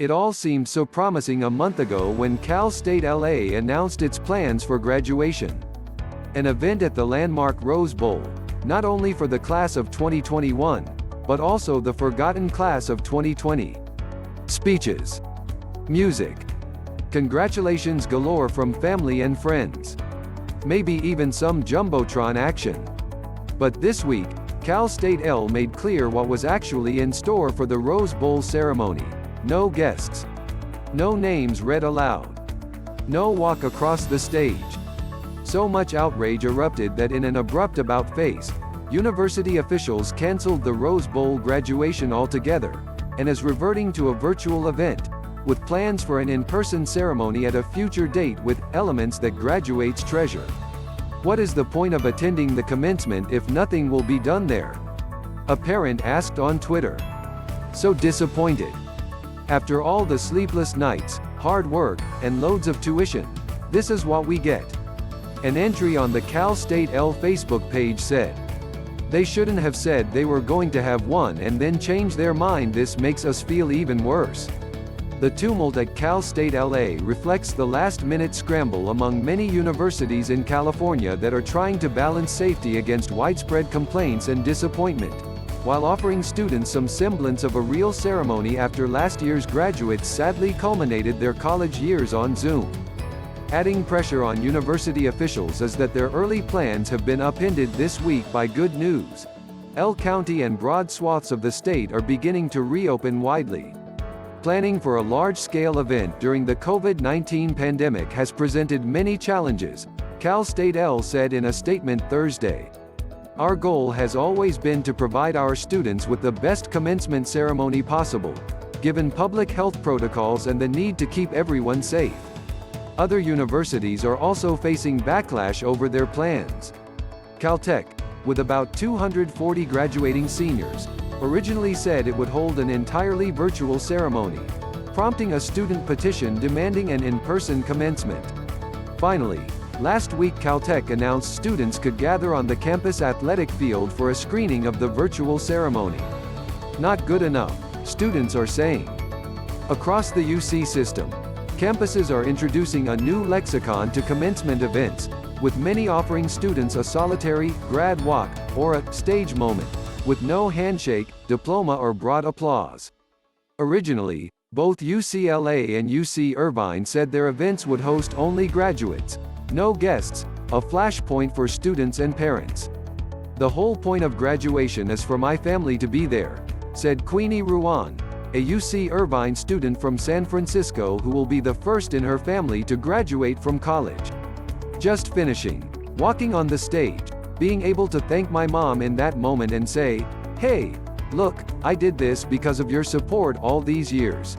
It all seemed so promising a month ago when Cal State LA announced its plans for graduation. An event at the landmark Rose Bowl, not only for the class of 2021, but also the forgotten class of 2020. Speeches. Music. Congratulations galore from family and friends. Maybe even some Jumbotron action. But this week, Cal State L made clear what was actually in store for the Rose Bowl ceremony. No guests. No names read aloud. No walk across the stage. So much outrage erupted that in an abrupt about-face, university officials canceled the Rose Bowl graduation altogether, and is reverting to a virtual event, with plans for an in-person ceremony at a future date with elements that graduates treasure. What is the point of attending the commencement if nothing will be done there? A parent asked on Twitter. So disappointed. After all the sleepless nights, hard work, and loads of tuition, this is what we get. An entry on the Cal State L Facebook page said, "They shouldn't have said they were going to have one and then change their mind. This makes us feel even worse." The tumult at Cal State LA reflects the last-minute scramble among many universities in California that are trying to balance safety against widespread complaints and disappointment, while offering students some semblance of a real ceremony after last year's graduates sadly culminated their college years on Zoom. Adding pressure on university officials is that their early plans have been upended this week by good news. L County and broad swaths of the state are beginning to reopen widely. Planning for a large-scale event during the COVID-19 pandemic has presented many challenges, Cal State L said in a statement Thursday. "Our goal has always been to provide our students with the best commencement ceremony possible, given public health protocols and the need to keep everyone safe." Other universities are also facing backlash over their plans. Caltech, with about 240 graduating seniors, originally said it would hold an entirely virtual ceremony, prompting a student petition demanding an in-person commencement. Finally, last week Caltech announced students could gather on the campus athletic field for a screening of the virtual ceremony. Not good enough, students are saying. Across the UC system, campuses are introducing a new lexicon to commencement events, with many offering students a solitary, grad walk, or a stage moment, with no handshake, diploma or broad applause. Originally, both UCLA and UC Irvine said their events would host only graduates, no guests, a flashpoint for students and parents. "The whole point of graduation is for my family to be there," said Queenie Ruan, a UC Irvine student from San Francisco who will be the first in her family to graduate from college. "Just finishing, walking on the stage, being able to thank my mom in that moment and say, 'Hey, look, I did this because of your support all these years.'"